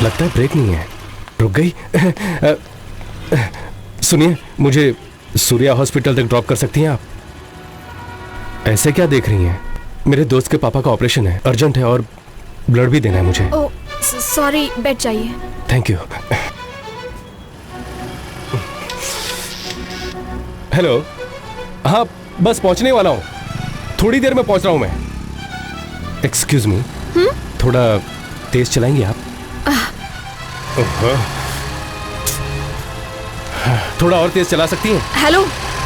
लगता है ब्रेक नहीं है, रुक गई। सुनिए, मुझे सूर्या हॉस्पिटल तक ड्रॉप कर सकती हैं आप? ऐसे क्या देख रही हैं? मेरे दोस्त के पापा का ऑपरेशन है, अर्जेंट है और ब्लड भी देना है मुझे। ओह सॉरी, बैठ जाइए। Thank you. हेलो, हाँ बस पहुंचने वाला हूँ, थोड़ी देर में पहुंच रहा हूँ मैं। एक्सक्यूज मी, थोड़ा तेज चलाएंगे आप? थोड़ा और तेज चला सकती हैं? हेलो,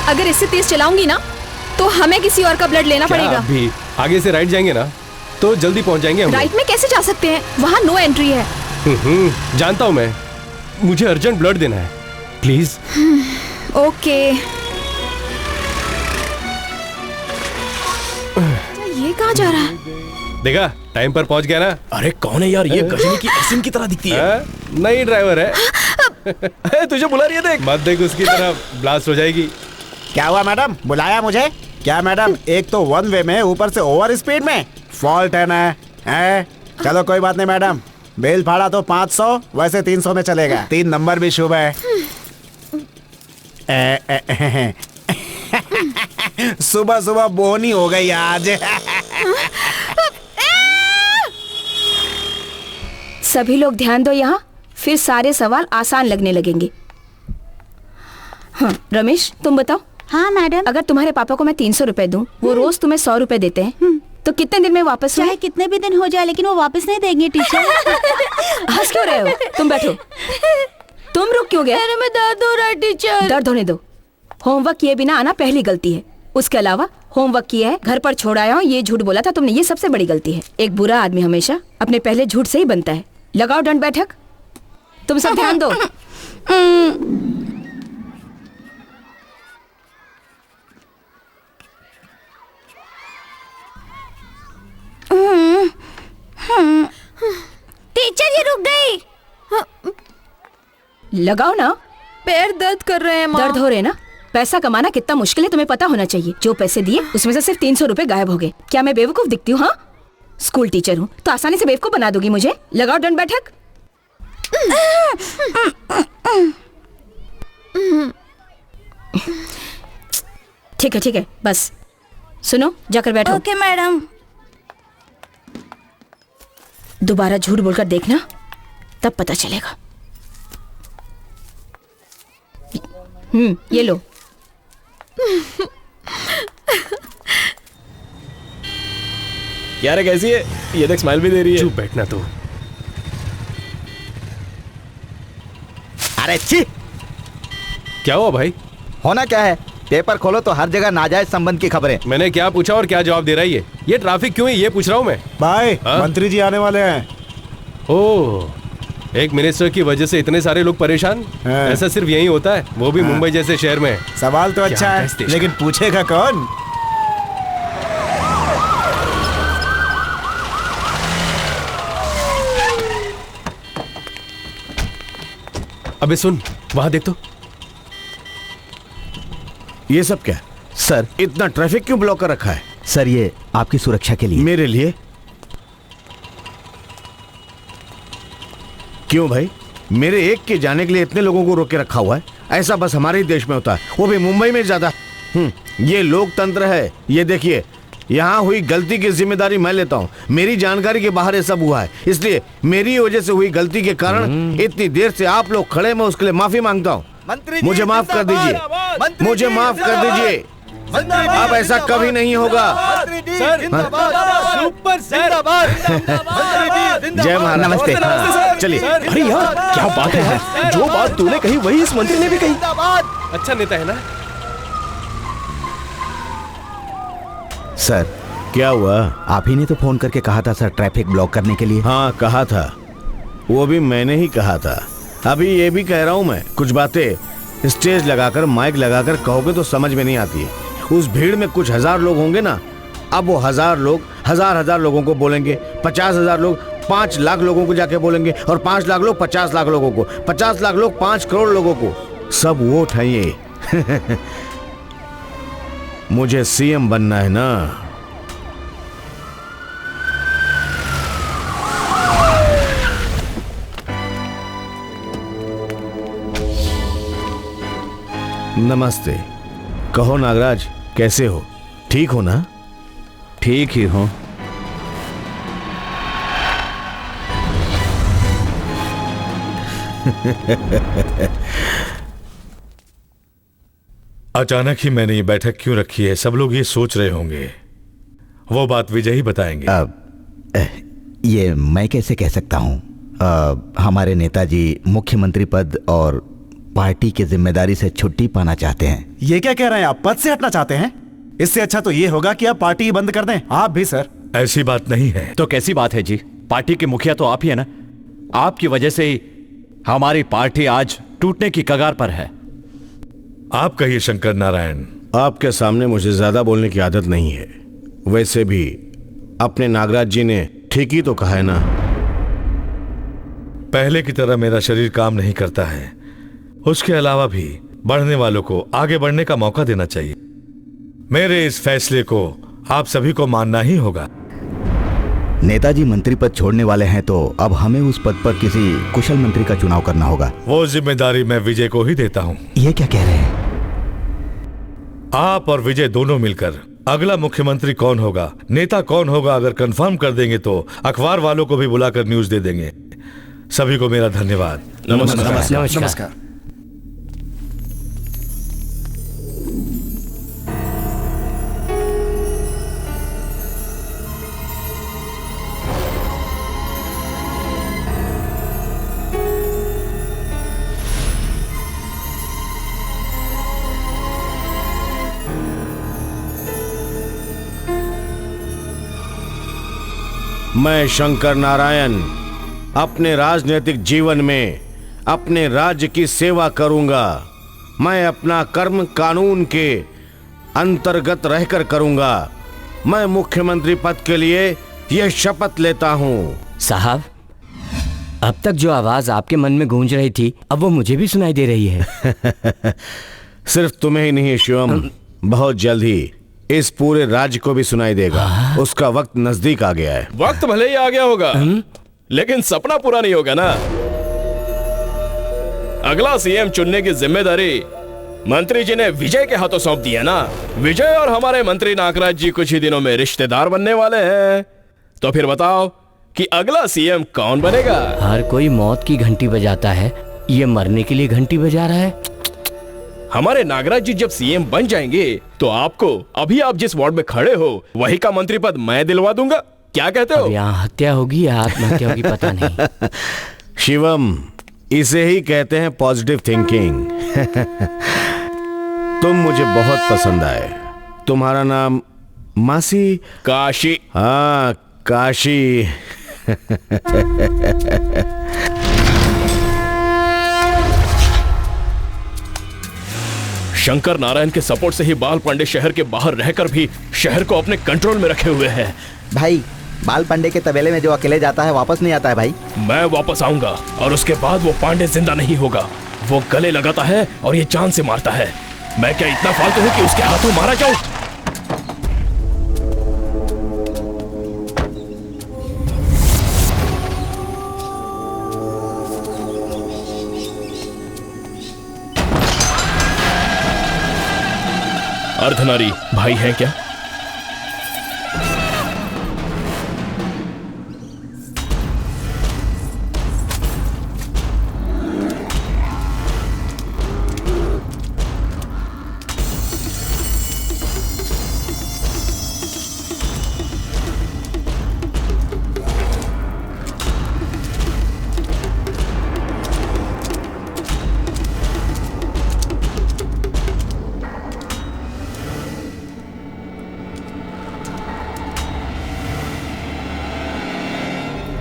अगर इससे तेज चलाऊंगी ना तो हमें किसी और का ब्लड लेना पड़ेगा। अभी आगे से राइट जाएंगे ना तो जल्दी पहुंच जाएंगे हम। राइट में कैसे जा सकते हैं? वहाँ नो एंट्री है। जानता हूँ मैं, मुझे अर्जेंट ब्लड देना है, प्लीज। ओके। ये कहाँ जा रहा है? देखा, टाइम पर पहुंच गया ना। अरे कौन है यार, ये गजनी की एसिन की तरह दिखती है। नई ड्राइवर है। तुझे बुला रही है, देख मत देख, उसकी तरफ ब्लास्ट हो जाएगी। क्या हुआ मैडम, बुलाया मुझे? क्या मैडम, एक तो वन वे में, ऊपर से ओवर स्पीड में, फॉल्ट है ना? है? चलो कोई बात नहीं मैडम, बेल फाड़ा तो 500, वैसे 300 में चलेगा। 3 नंबर भी शुभ है। सुबह सुबह बोनी हो गई आज। सभी लोग ध्यान दो यहाँ, फिर सारे सवाल आसान लगने लगेंगे। हाँ रमेश, तुम बताओ। हाँ मैडम। अगर तुम्हारे पापा को मैं 300 रुपए दूं, वो रोज तुम्हें 100 रुपए देते हैं, तो कितने दिन में वापस चाहे होंगे? कितने भी दिन हो जाए, लेकिन वो वापस नहीं देंगे टीचर। हंस क्यों रहे हो? तुम बैठो। तुम रुक क्यों गए? में दर्द हो रहा है टीचर। दर्द होने दो। होमवर्क किए बिना आना पहली गलती है। उसके अलावा होमवर्क किया है, घर पर छोड़ आया हूँ, ये झूठ बोला था तुमने, ये सबसे बड़ी गलती है। एक बुरा आदमी हमेशा अपने पहले झूठ से ही बनता है। लगाओ दंड बैठक। तुम सब ध्यान दो। टीचर ये रुक गई। लगाओ ना। पैर दर्द कर रहे हैं माँ। दर्द हो रहे ना? पैसा कमाना कितना मुश्किल है तुम्हें पता होना चाहिए। जो पैसे दिए उसमें से सिर्फ 300 रुपए गायब हो गए। क्या मैं बेवकूफ दिखती हूँ? हाँ, स्कूल टीचर हूँ तो आसानी से बेवकूफ बना दोगी मुझे। लगाओ दंड बैठक। ठीक है बस सुनो, जाकर बैठो। Okay madam. दोबारा झूठ बोलकर देखना, तब पता चलेगा। ये लो। यार कैसी है? ये देख, स्माइल भी दे रही है। चुप बैठना तो। अरे छी, क्या हुआ भाई? होना क्या है, पेपर खोलो तो हर जगह नाजायज संबंध की खबरें। मैंने क्या पूछा और क्या जवाब दे रहा है ये ट्रैफिक क्यों है, ये पूछ रहा हूँ मैं। भाई हाँ? मंत्री जी आने वाले हैं। ओह, एक मिनिस्टर की वजह से इतने सारे लोग परेशान? हाँ। ऐसा सिर्फ यहीं होता है, वो भी मुंबई जैसे शहर में। सवाल तो अच्छा है, देश लेकिन पूछेगा कौन? अबे सुन, वहां देख तो। ये सब क्या? सर इतना ट्रैफिक क्यों ब्लॉक कर रखा है? सर ये आपकी सुरक्षा के लिए। मेरे लिए? क्यों भाई, मेरे एक के जाने के लिए इतने लोगों को रोक के रखा हुआ है? ऐसा बस हमारे ही देश में होता है, वो भी मुंबई में ज्यादा। ये लोकतंत्र है। ये देखिए, यहाँ हुई गलती की जिम्मेदारी मैं लेता हूँ। मेरी जानकारी के बाहर ये सब हुआ है, इसलिए मेरी वजह से हुई गलती के कारण इतनी देर से आप लोग खड़े, मैं उसके लिए माफी मांगता हूँ। मुझे माफ कर दीजिए, मुझे माफ कर दीजिए। अब ऐसा कभी नहीं होगा। Super sir. जय महाराज। नमस्ते। चलिए। अरे यार क्या बात है यार, जो बात तूने कही वही इस मंत्री ने भी कही। अच्छा नेता है ना? सर क्या हुआ? आप ही ने तो फोन करके कहा था सर, ट्रैफिक ब्लॉक करने के लिए। हाँ कहा था, वो भी मैंने ही कहा था। अभी ये भी कह रहा हूँ मैं, कुछ बातें स्टेज लगाकर माइक लगाकर कहोगे तो समझ में नहीं आती है। उस भीड़ में कुछ 1000 लोग होंगे ना, अब वो 1000 लोग 1000 लोगों को बोलेंगे, 50,000 लोग 5 लाख लोगों को जाके बोलेंगे, और 5 लाख लोग 50 लाख लोगों को, 50 लाख लोग 5 करोड़ लोगों को। सब वोट है ये। मुझे सीएम बनना है ना। नमस्ते। कहो नागराज, कैसे हो? ठीक हो ना? ठीक ही हूँ। अचानक ही मैंने ये बैठक क्यों रखी है, सब लोग ये सोच रहे होंगे। वो बात विजय ही बताएंगे। ये मैं कैसे कह सकता हूँ? हमारे नेताजी मुख्यमंत्री पद और पार्टी की जिम्मेदारी से छुट्टी पाना चाहते हैं। ये क्या कह रहे हैं आप? पद से हटना चाहते हैं? इससे अच्छा तो ये होगा कि आप पार्टी ही बंद कर दें। आप भी सर। ऐसी बात नहीं है। तो कैसी बात है जी? पार्टी के मुखिया तो आप ही है ना। आपकी वजह से ही हमारी पार्टी आज टूटने की कगार पर है। आप कहिए शंकर नारायण। आपके सामने मुझे ज्यादा बोलने की आदत नहीं है। वैसे भी अपने नागराज जी ने ठीक ही तो कहा है ना। पहले की तरह मेरा शरीर काम नहीं करता है। उसके अलावा भी बढ़ने वालों को आगे बढ़ने का मौका देना चाहिए। मेरे इस फैसले को आप सभी को मानना ही होगा। नेताजी मंत्री पद छोड़ने वाले हैं तो अब हमें उस पद पर किसी कुशल मंत्री का चुनाव करना होगा। वो जिम्मेदारी मैं विजय को ही देता हूँ। ये क्या कह रहे हैं? आप और विजय दोनों मिलकर अगला मुख्यमंत्री कौन होगा, नेता कौन होगा, अगर कंफर्म कर देंगे तो अखबार वालों को भी बुलाकर न्यूज दे देंगे। सभी को मेरा धन्यवाद। नमस्कार। मैं शंकर नारायण अपने राजनीतिक जीवन में अपने राज्य की सेवा करूंगा। मैं अपना कर्म कानून के अंतर्गत रहकर करूंगा। मैं मुख्यमंत्री पद के लिए यह शपथ लेता हूं। साहब, अब तक जो आवाज आपके मन में गूंज रही थी अब वो मुझे भी सुनाई दे रही है। सिर्फ तुम्हें ही नहीं शिवम, बहुत जल्द ही इस पूरे राज्य को भी सुनाई देगा। उसका वक्त नजदीक आ गया है। वक्त भले ही आ गया होगा लेकिन सपना पूरा नहीं होगा ना। अगला सीएम चुनने की जिम्मेदारी मंत्री जी ने विजय के हाथों सौंप दी है ना। विजय और हमारे मंत्री नागराज जी कुछ ही दिनों में रिश्तेदार बनने वाले हैं। तो फिर बताओ कि अगला सीएम कौन बनेगा? हर कोई मौत की घंटी बजाता है, ये मरने के लिए घंटी बजा रहा है। हमारे नागराज जी जब सीएम बन जाएंगे तो आपको अभी आप जिस वार्ड में खड़े हो वही का मंत्री पद मैं दिलवा दूंगा। क्या कहते हो? यहाँ हत्या होगी या आत्महत्या होगी पता नहीं। शिवम, इसे ही कहते हैं पॉजिटिव थिंकिंग। तुम मुझे बहुत पसंद आए। तुम्हारा नाम मासी? काशी। हाँ, काशी। शंकर नारायण के सपोर्ट से ही बाल पांडे शहर के बाहर रहकर भी शहर को अपने कंट्रोल में रखे हुए हैं। भाई, बाल पांडे के तबेले में जो अकेले जाता है वापस नहीं आता है भाई। मैं वापस आऊंगा और उसके बाद वो पांडे जिंदा नहीं होगा। वो गले लगाता है और ये जान से मारता है। मैं क्या इतना फालतू हूँ कि उसके हाथों मारा जाऊं? अर्धनारी भाई हैं क्या?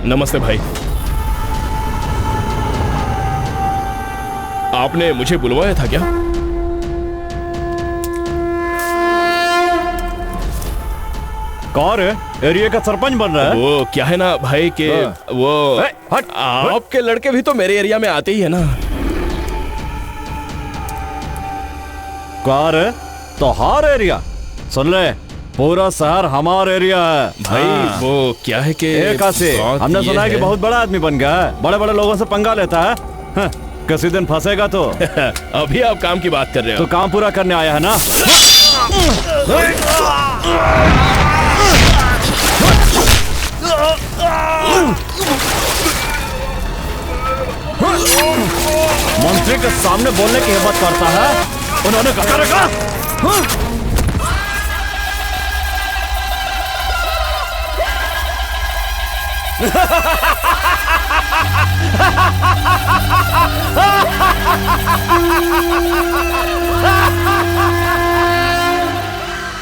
नमस्ते भाई। आपने मुझे बुलवाया था क्या? कौन है? एरिया का सरपंच बन रहा है? वो क्या है ना भाई के वो आपके लड़के भी तो मेरे एरिया में आते ही है ना। कौन है? तो हर एरिया सुन ले, पूरा शहर हमारा एरिया है भाई। वो क्या है कि हमने सुना है कि बहुत बड़ा आदमी बन गया है, बड़े बड़े लोगों से पंगा लेता है। किसी दिन फंसेगा तो अभी आप काम की बात कर रहे हो। तो काम पूरा करने आया है ना? मंत्री के सामने बोलने की हिम्मत करता है, उन्होंने कहा रखा।